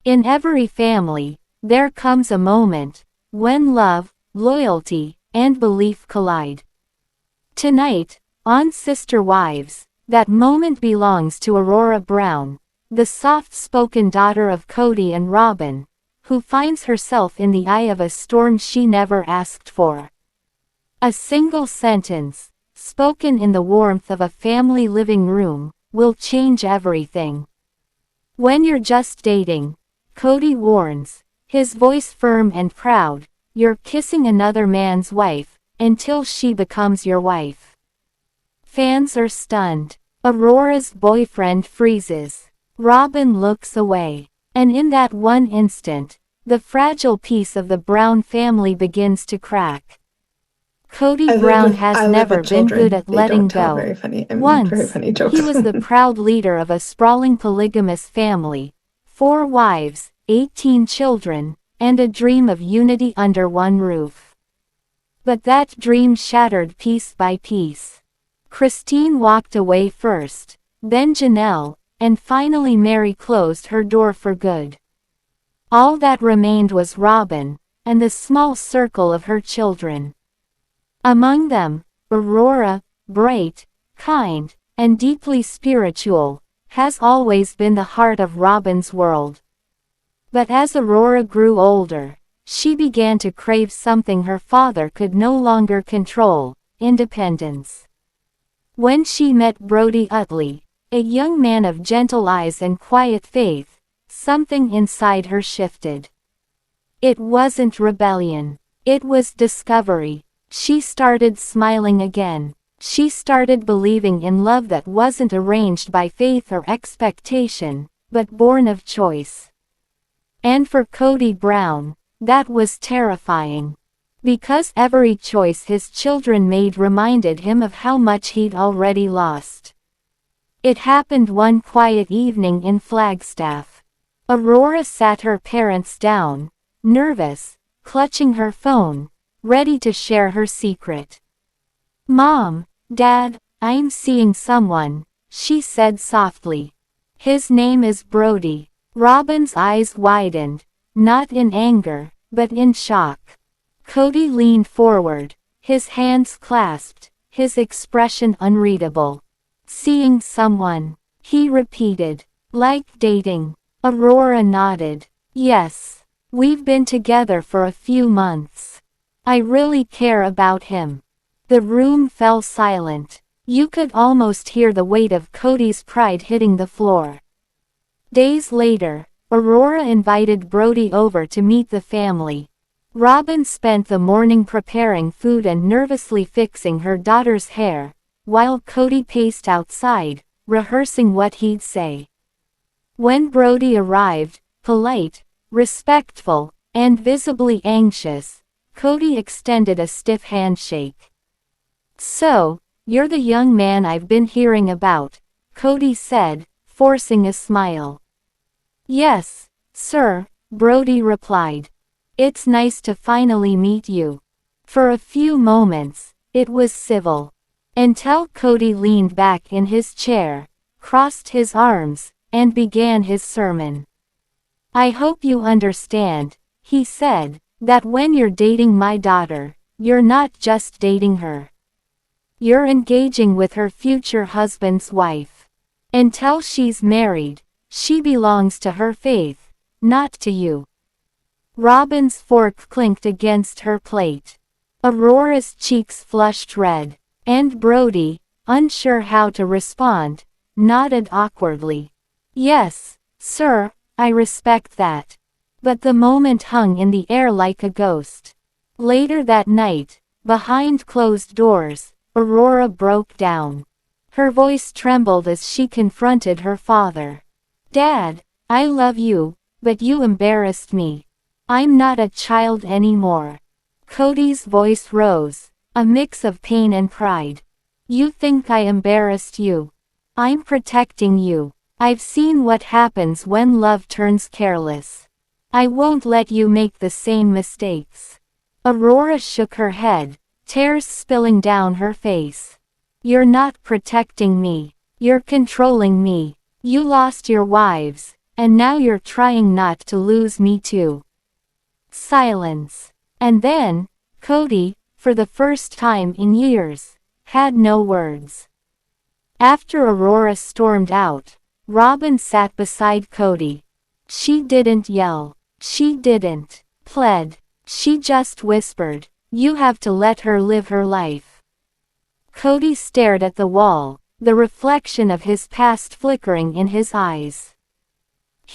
In every family, there comes a moment when love, loyalty, and belief collide. Tonight, on Sister Wives, that moment belongs to Aurora Brown, the soft-spoken daughter of Kody and Robyn, who finds herself in the eye of a storm she never asked for. A single sentence, spoken in the warmth of a family living room, will change everything. When you're just dating, Kody warns, his voice firm and proud, you're kissing another man's wife, until she becomes your wife. Fans are stunned. Aurora's boyfriend freezes. Robyn looks away. And in that one instant, the fragile piece of the Brown family begins to crack. Kody Brown has never been good at letting go. Once, he was the proud leader of a sprawling polygamous family, 4 wives, 18 children, and a dream of unity under one roof. But that dream shattered piece by piece. Christine walked away first, then Janelle, and finally Mary closed her door for good. All that remained was Robyn, and the small circle of her children. Among them, Aurora, bright, kind, and deeply spiritual, has always been the heart of Robyn's world. But as Aurora grew older, she began to crave something her father could no longer control: independence. When she met Brodie Utley, a young man of gentle eyes and quiet faith, something inside her shifted. It wasn't rebellion. It was discovery. She started smiling again. She started believing in love that wasn't arranged by faith or expectation, but born of choice. And for Kody Brown, that was terrifying. Because every choice his children made reminded him of how much he'd already lost. It happened one quiet evening in Flagstaff. Aurora sat her parents down, nervous, clutching her phone, ready to share her secret. "Mom, Dad, I'm seeing someone," she said softly. "His name is Brodie." Robyn's eyes widened, not in anger, but in shock. Kody leaned forward, his hands clasped, his expression unreadable. "Seeing someone," he repeated. "Like dating?" Aurora nodded. "Yes. We've been together for a few months. I really care about him." The room fell silent. You could almost hear the weight of Kody's pride hitting the floor. Days later, Aurora invited Brodie over to meet the family. Robyn spent the morning preparing food and nervously fixing her daughter's hair, while Kody paced outside, rehearsing what he'd say. When Brodie arrived, polite, respectful, and visibly anxious, Kody extended a stiff handshake. "So, you're the young man I've been hearing about," Kody said, forcing a smile. "Yes, sir," Brodie replied. "It's nice to finally meet you." For a few moments, it was civil. Until Kody leaned back in his chair, crossed his arms, and began his sermon. "I hope you understand," he said, "that when you're dating my daughter, you're not just dating her. You're engaging with her future husband's wife. Until she's married, she belongs to her faith, not to you." Robyn's fork clinked against her plate. Aurora's cheeks flushed red, and Brodie, unsure how to respond, nodded awkwardly. "Yes, sir, I respect that." But the moment hung in the air like a ghost. Later that night, behind closed doors, Aurora broke down. Her voice trembled as she confronted her father. "Dad, I love you, but you embarrassed me. I'm not a child anymore." Kody's voice rose, a mix of pain and pride. "You think I embarrassed you? I'm protecting you. I've seen what happens when love turns careless. I won't let you make the same mistakes." Aurora shook her head, tears spilling down her face. "You're not protecting me. You're controlling me. You lost your wives, and now you're trying not to lose me too. Silence. And then, Kody, for the first time in years, had no words. After Aurora stormed out, Robyn sat beside Kody. She didn't yell. She didn't plead. She just whispered, "You have to let her live her life." Kody stared at the wall, the reflection of his past flickering in his eyes.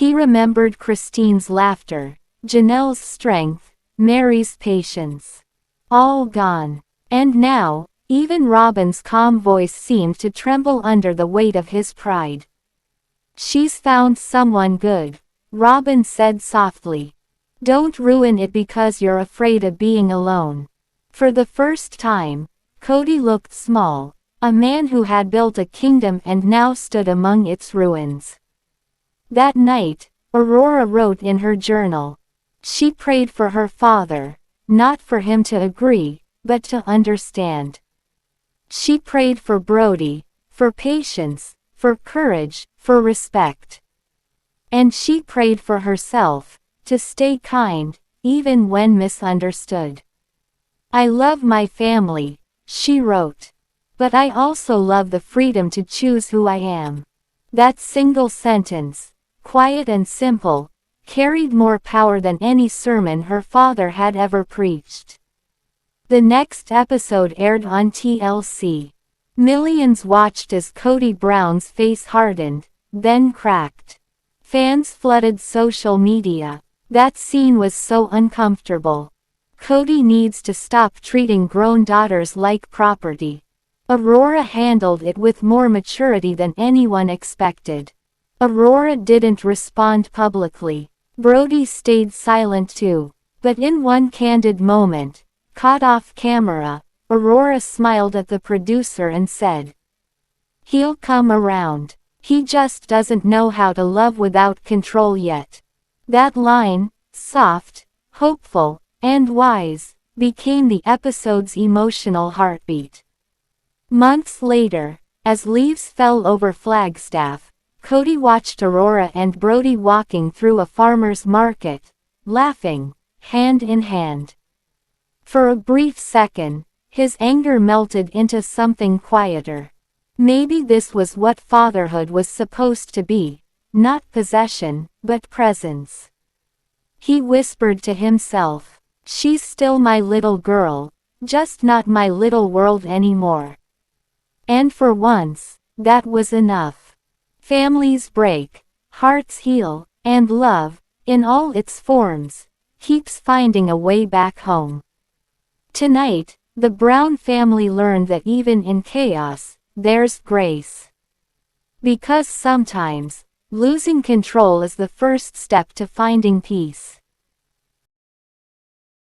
He remembered Christine's laughter, Janelle's strength, Mary's patience. All gone. And now, even Robyn's calm voice seemed to tremble under the weight of his pride. "She's found someone good," Robyn said softly. "Don't ruin it because you're afraid of being alone." For the first time, Kody looked small, a man who had built a kingdom and now stood among its ruins. That night, Aurora wrote in her journal. She prayed for her father, not for him to agree, but to understand. She prayed for Brodie, for patience, for courage, for respect. And she prayed for herself, to stay kind, even when misunderstood. "I love my family," she wrote. "But I also love the freedom to choose who I am." That single sentence, quiet and simple, carried more power than any sermon her father had ever preached. The next episode aired on TLC. Millions watched as Kody Brown's face hardened, then cracked. Fans flooded social media. "That scene was so uncomfortable. Kody needs to stop treating grown daughters like property." Aurora handled it with more maturity than anyone expected. Aurora didn't respond publicly. Brodie stayed silent too. But in one candid moment, caught off camera, Aurora smiled at the producer and said, "He'll come around. He just doesn't know how to love without control yet." That line, soft, hopeful, and wise, became the episode's emotional heartbeat. Months later, as leaves fell over Flagstaff, Kody watched Aurora and Brodie walking through a farmer's market, laughing, hand in hand. For a brief second, his anger melted into something quieter. Maybe this was what fatherhood was supposed to be, not possession, but presence. He whispered to himself, "She's still my little girl, just not my little world anymore." And for once, that was enough. Families break, hearts heal, and love, in all its forms, keeps finding a way back home. Tonight, the Brown family learned that even in chaos, there's grace. Because sometimes, losing control is the first step to finding peace.